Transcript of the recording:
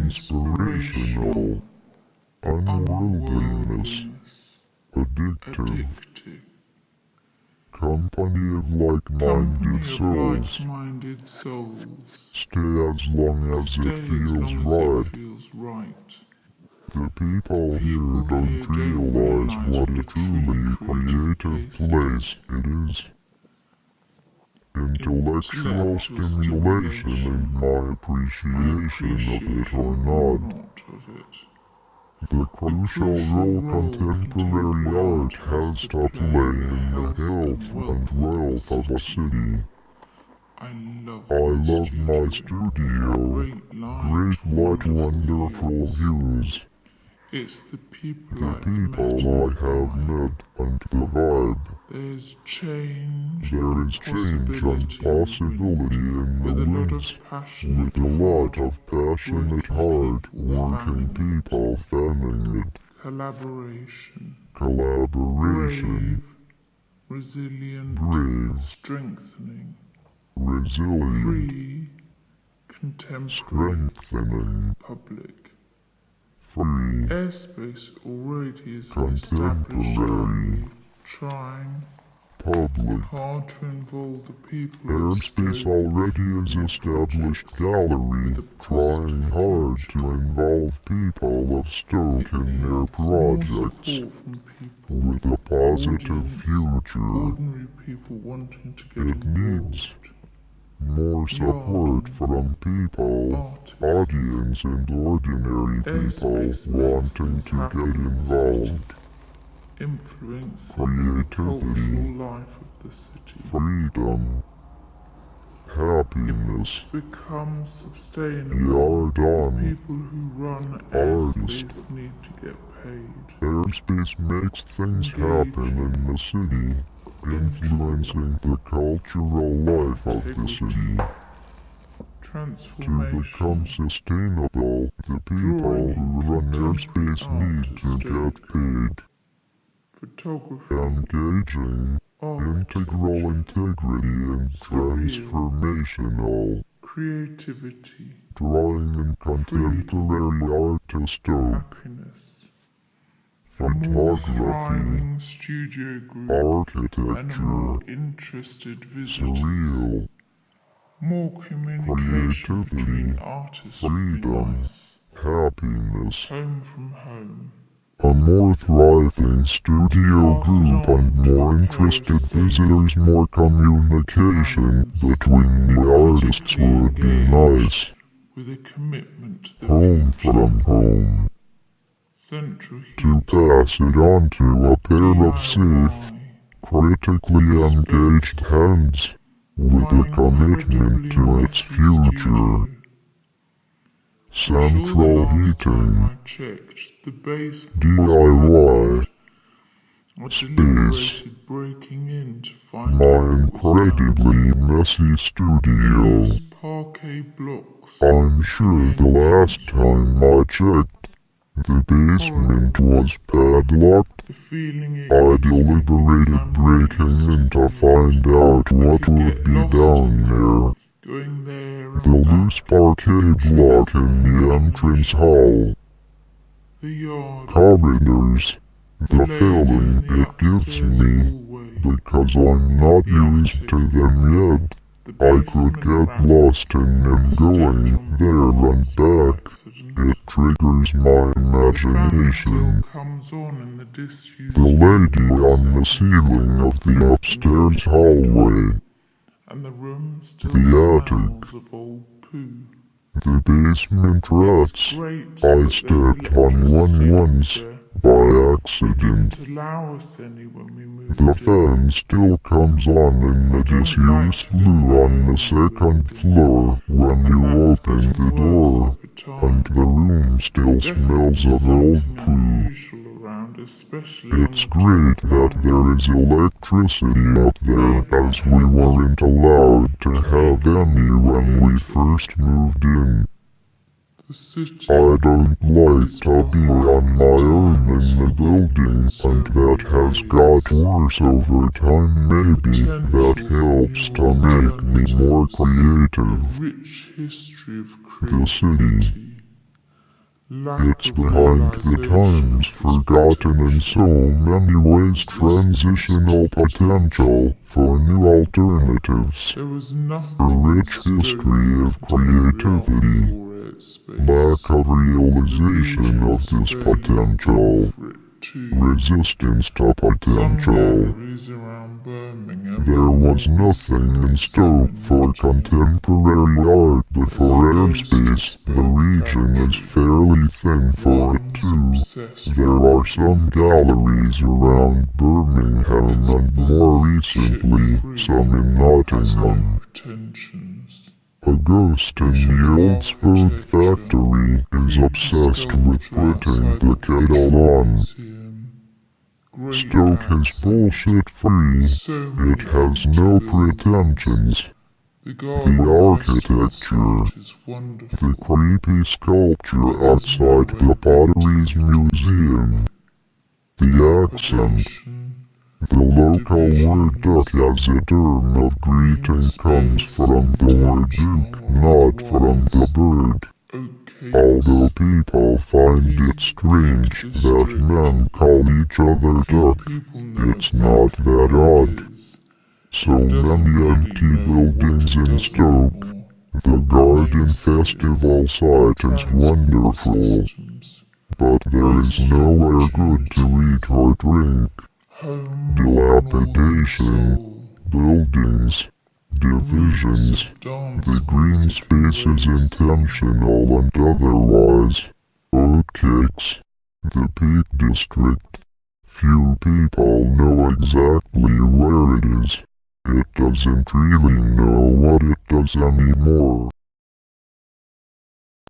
inspirational, unworldliness, addictive, company of like-minded souls. Stay as long as it feels right. The people here don't realize what a truly creative place it is. Intellectual stimulation and my appreciation of it are not. The crucial role contemporary art has to play in the health and wealth of a city. I love my studio, great light, wonderful views. It's the people I have met and the vibe. There is change and possibility in the woods, with a lot of passionate, hard-working people fanning it. Collaboration. Brave. Strengthening. Resilient. Free. Contemporary. Strengthening. Public. Free. Airspace already is Contemporary. Trying Public. hard to involve the people. Airspace already is established gallery, trying hard to involve people of Stoke in their projects, with a positive future. It needs more support from people, audience and ordinary people wanting to get involved. Creativity, life of the city. freedom, happiness, Become sustainable. Yardon, People who run airspace need to get paid. Airspace makes things happen in the city, influencing the cultural life of the city. To become sustainable, the people who run airspace need to get paid. Photography. Engaging, integral integrity and transformational. Creativity. Drawing in contemporary art to Stoke. Happiness. Photography. Studio group. Architecture. And more interested visitors. Surreal. More communication between Creativity. artists. Freedom. Happiness. Home from home. A more thriving studio group and more interested visitors, more communication between the artists would be nice. With a commitment to the Home from home. Central To pass it on to a pair of safe, critically engaged hands, with a commitment to its future. Central heating. DIY. Space. My incredibly messy studio. I'm sure the last time I checked, the basement was padlocked. I deliberated breaking in to find out what would be down there. The loose parquet block in the entrance hall. Corridors. The feeling it gives me, because I'm not used to them yet. I could get lost in them going there and back. It triggers my imagination. The lady on the ceiling of the upstairs hallway. The attic. The basement rats. I stepped on one once, by accident. The fan still comes on in the disused flue on the second floor when you open the door, and the room still smells of old poo. It's great that there is electricity up there, as we weren't allowed to have any when we first moved in. I don't like to be on my own in the building, and that has got worse over time. Maybe that helps to make me more creative. The city. lack It's of behind the realization times, of this forgotten in so many ways. Transitional potential for new alternatives. There was A nothing in rich scope history for of contemporary art creativity. before its Lack space. of The realization region of is this fairly big potential. for it too. Resistance to Some potential. galleries around Birmingham There are was more nothing recently in scope examined for Nottingham. contemporary art As a before ghost airspace. The expelled region is factory, fairly thin for it one's too. obsessed There with are some galleries around Birmingham it's and more both recently chip-free some in and has no Nottingham. pretensions. A ghost in the Visual old spoon architecture, factory is creepy obsessed with sculpture putting outside the the kettle British on. Museum, great Stoke is accent, bullshit free. so It many has empty no buildings. pretensions. The The Garden Festival architecture, site is the wonderful, creepy sculpture but there's outside nowhere the big to Potteries take a Museum, peek. the accent, Dilapidation, the local word duck divisions, as a term of green greeting comes space from the word intentional duke, or not from the otherwise, bird. Although oatcakes, people find these it big strange that district, men call each other few duck, people know it's not exactly that where it odd. is. So It doesn't many really empty know what buildings it in does Stoke. anymore. The Garden Amazing Festival is site is transport wonderful, systems, but there is wasted nowhere good to opportunities, eat or drink. home of northern Dilapidation, soul, buildings, roots divisions, of dance the green music and spaces racing, intentional and otherwise. Oatcakes, the Peak District. Few people know exactly where it is. It doesn't really know what it does anymore.